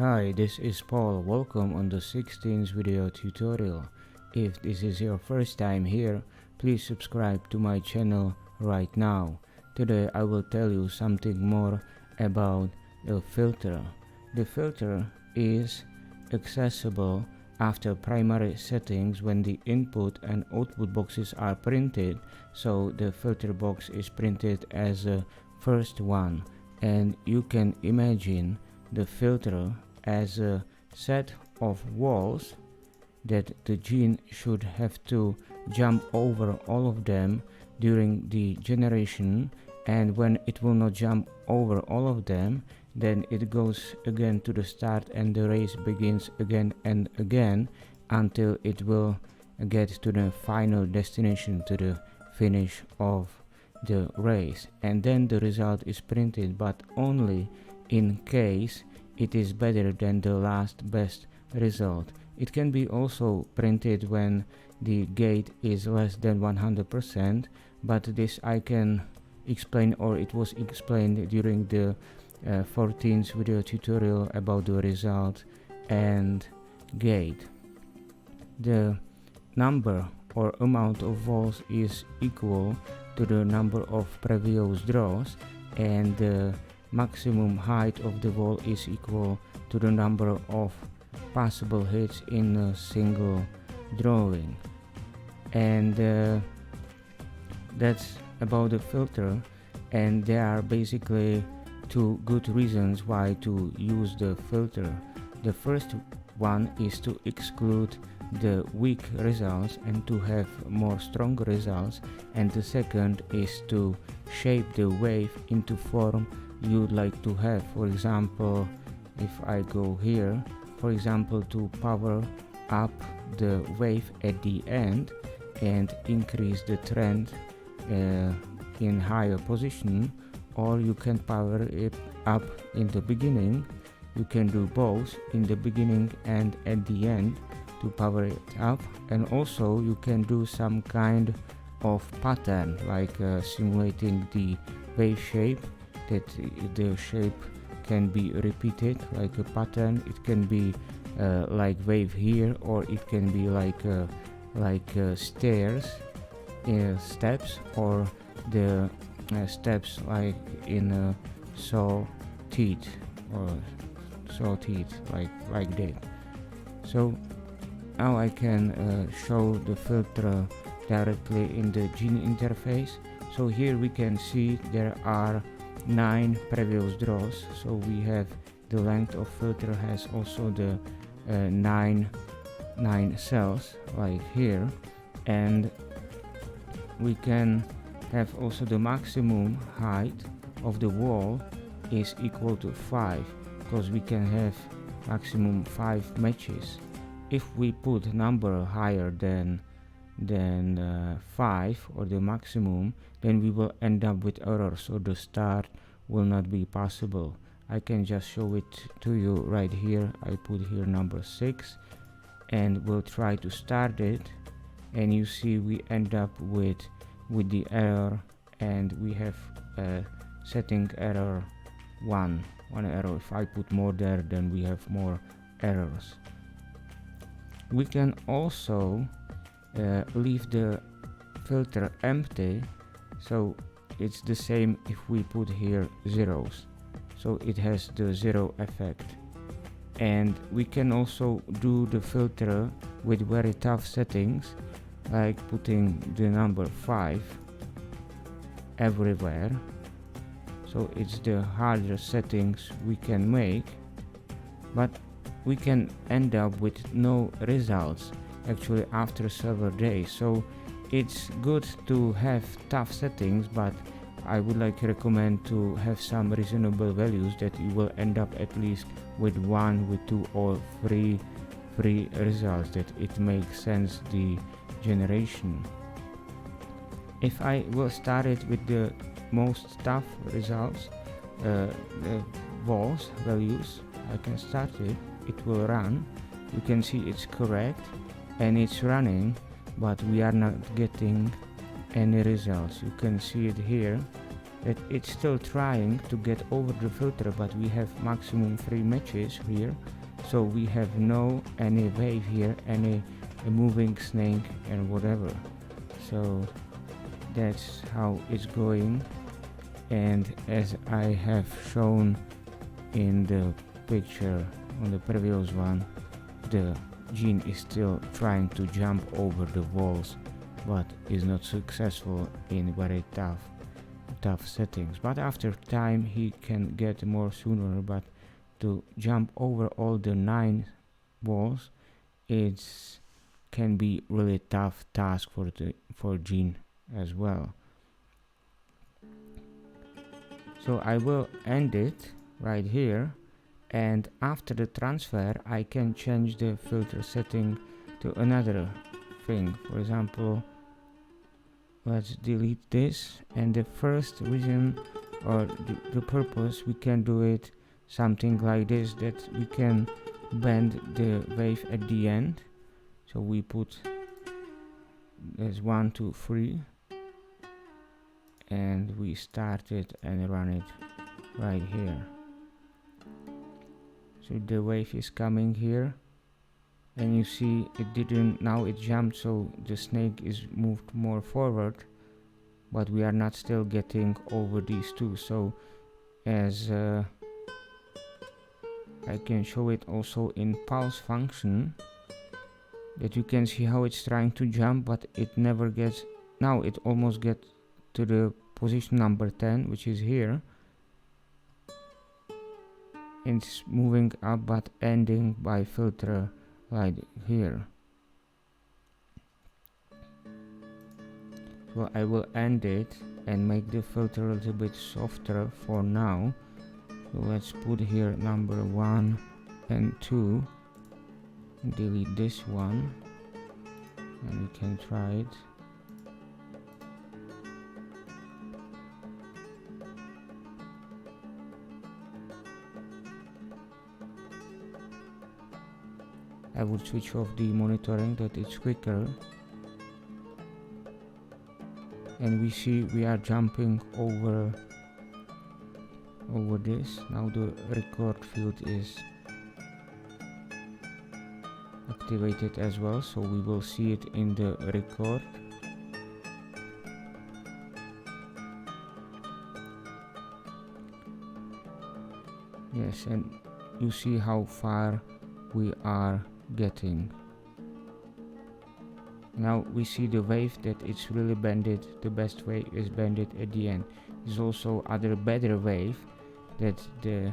Hi, this is Paul. Welcome on the 16th video tutorial. If this is your first time here, please subscribe to my channel right now. Today I will tell you something more about the filter. The filter is accessible after primary settings when the input and output boxes are printed. So the filter box is printed as a first one, and you can imagine the filter as a set of walls that the gene should have to jump over all of them during the generation, and when it will not jump over all of them, then it goes again to the start and the race begins again and again until it will get to the final destination, to the finish of the race, and then the result is printed, but only in case it is better than the last best result. It can be also printed when the gate is less than 100%, but this I can explain, or it was explained during the 14th video tutorial about the result and gate. The number or amount of walls is equal to the number of previous draws, and the maximum height of the wall is equal to the number of possible hits in a single drawing. And that's about the filter, and there are basically two good reasons why to use the filter. The first one is to exclude the weak results and to have more strong results, and the second is to shape the wave into form you'd like to have. For example, if I go here, for example, to power up the wave at the end and increase the trend in higher position, or you can power it up in the beginning. You can do both in the beginning and at the end to power it up, and also you can do some kind of pattern, like simulating the wave shape, that the shape can be repeated like a pattern. It can be like wave here, or it can be like stairs, steps, or the steps like in a saw teeth, or saw teeth, like that. So now I can show the filter directly in the gene interface. So here we can see there are 9 previous draws, so we have the length of filter has also the 9 cells like here, and we can have also the maximum height of the wall is equal to 5, because we can have maximum 5 matches. If we put number higher than 5, or the maximum, then we will end up with error, so the start will not be possible. I can just show it to you right here. I put here number 6 and we'll try to start it, and you see we end up with the error, and we have setting error 1 error. If I put more there, then we have more errors. We can also leave the filter empty, so it's the same if we put here zeros, so it has the zero effect. And we can also do the filter with very tough settings, like putting the number 5 everywhere. So it's the harder settings we can make, but we can end up with no results actually after several days. So it's good to have tough settings, but I would like to recommend to have some reasonable values that you will end up at least with 1, with 2 or 3 results, that it makes sense the generation. If I will start it with the most tough results, the walls values, I can start it, it will run. You can see it's correct and it's running, but we are not getting any results. You can see it here, that it's still trying to get over the filter, but we have maximum 3 matches here, so we have no any wave here, any moving snake and whatever. So that's how it's going. And as I have shown in the picture on the previous one, the gene is still trying to jump over the walls, but is not successful in very tough settings. But after time he can get more sooner, but to jump over all the 9 walls, it can be really tough task for gene as well. So I will end it right here, and after the transfer I can change the filter setting to another thing. For example, let's delete this, and the first reason or the purpose we can do it something like this, that we can bend the wave at the end. So we put as 1, 2, 3, and we start it and run it right here. So the wave is coming here, and you see it didn't, now it jumped, so the snake is moved more forward, but we are not still getting over these two. So as I can show it also in pulse function, that you can see how it's trying to jump, but it never gets, now it almost gets to the position number 10, which is here. It's moving up but ending by filter like here. So I will end it and make the filter a little bit softer for now. So let's put here number 1 and 2, delete this one, and we can try it. I would switch off the monitoring, that it's quicker. And we see we are jumping over this. Now the record field is activated as well, so we will see it in the record. Yes, and you see how far we are getting. Now we see the wave that it's really bended. The best way is bended at the end. There's also other better wave that the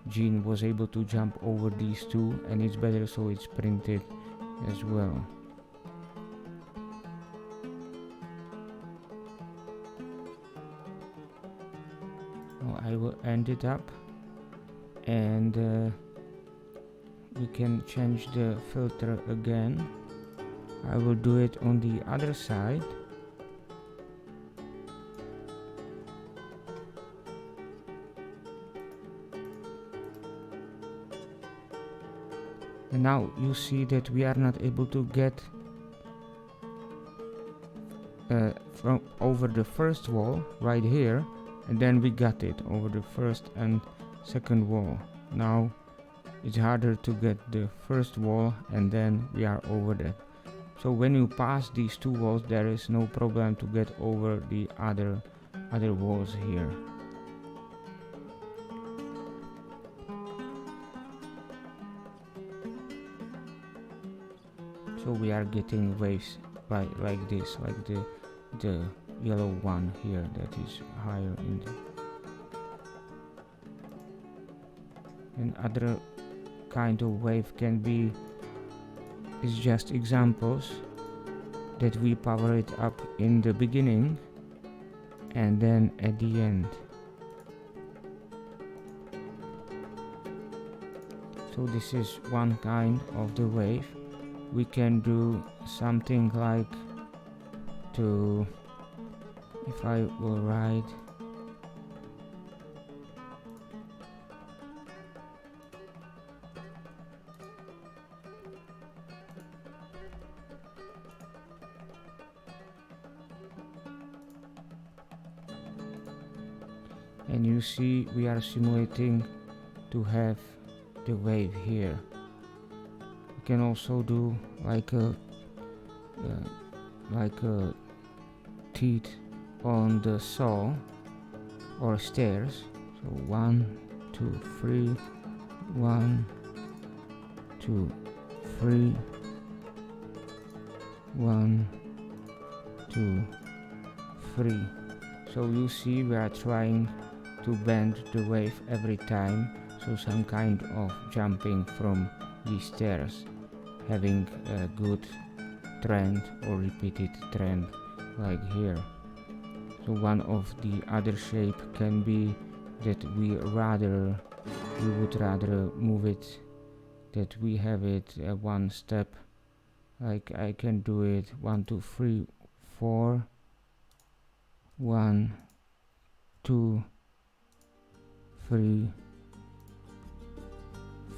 gene was able to jump over these two, and it's better, so it's printed as well. Now I will end it up, and we can change the filter again. I will do it on the other side. And now you see that we are not able to get from over the first wall right here, and then we got it over the first and second wall. Now it's harder to get the first wall, and then we are over that. So when you pass these two walls, there is no problem to get over the other walls here. So we are getting waves like this, like the yellow one here that is higher in the, and other kind of wave can be, is just examples that we power it up in the beginning and then at the end. So this is one kind of the wave. We can do something like to, if I will write and you see we are simulating to have the wave here. You can also do like a teeth on the saw or stairs. So 1 2 3, 1 2 3, 1 2 3. So you see we are trying to bend the wave every time, so some kind of jumping from these stairs, having a good trend or repeated trend like here. So one of the other shape can be that we would rather move it, that we have it one step, like I can do it 1 2 3 4, 1 2 3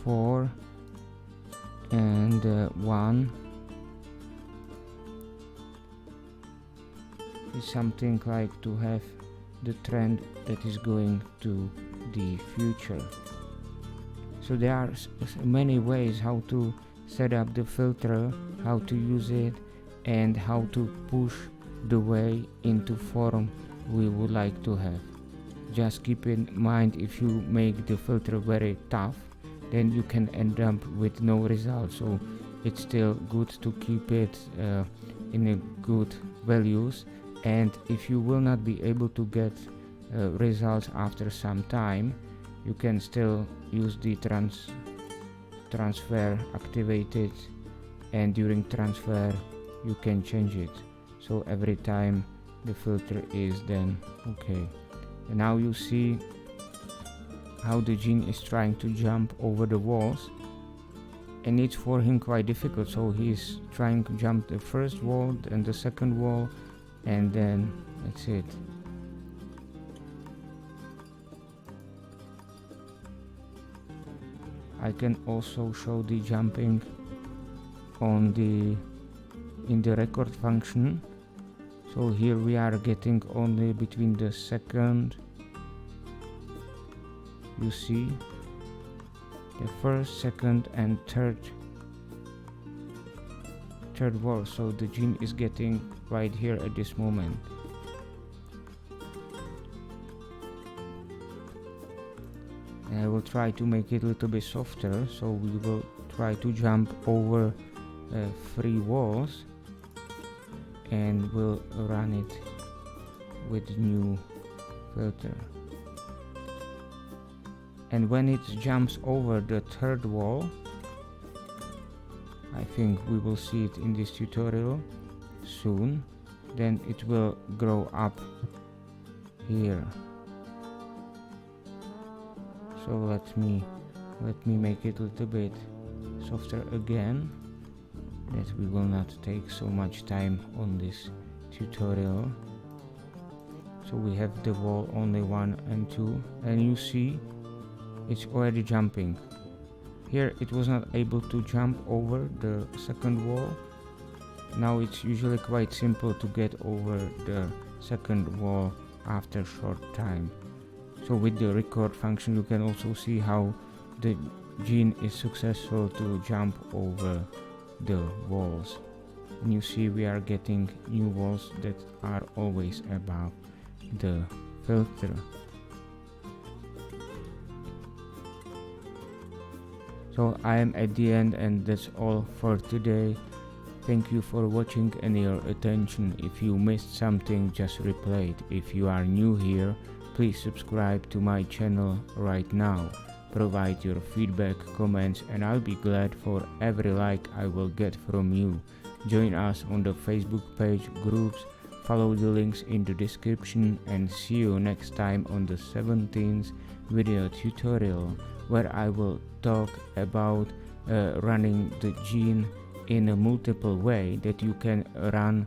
4, and 1 is something like to have the trend that is going to the future. So there are many ways how to set up the filter, how to use it, and how to push the way into form we would like to have. Just keep in mind, if you make the filter very tough, then you can end up with no result. So it's still good to keep it in a good values, and if you will not be able to get results after some time, you can still use the transfer activated, and during transfer you can change it, so every time the filter is then okay. And now you see how the gene is trying to jump over the walls, and it's for him quite difficult. So he's trying to jump the first wall and the second wall, and then that's it. I can also show the jumping in the record function. So here we are getting only between the second, you see, the first, second and third wall. So the gene is getting right here at this moment. And I will try to make it a little bit softer, so we will try to jump over 3 walls, and we'll run it with new filter. And when it jumps over the third wall, I think we will see it in this tutorial soon, then it will grow up here. So let me make it a little bit softer again, that we will not take so much time on this tutorial. So we have the wall only 1 and 2, and you see it's already jumping. Here it was not able to jump over the second wall. Now it's usually quite simple to get over the second wall after a short time. So with the record function you can also see how the gene is successful to jump over the walls. And you see we are getting new walls that are always above the filter. So I am at the end, and that's all for today. Thank you for watching and your attention. If you missed something, just replay it. If you are new here, please subscribe to my channel right now. Provide your feedback, comments, and I'll be glad for every like I will get from you. Join us on the Facebook page, groups, follow the links in the description, and see you next time on the 17th video tutorial, where I will talk about running the gene in a multiple way, that you can run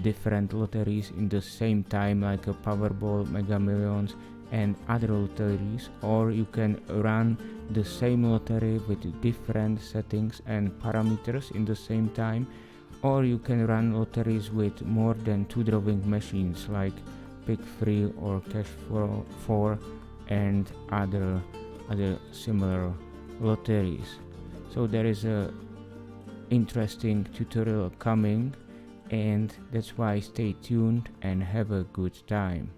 different lotteries in the same time, like a Powerball, Mega Millions and other lotteries, or you can run the same lottery with different settings and parameters in the same time, or you can run lotteries with more than 2 drawing machines like Pick 3 or Cash 4 and other similar lotteries. So there is a interesting tutorial coming, and that's why stay tuned and have a good time.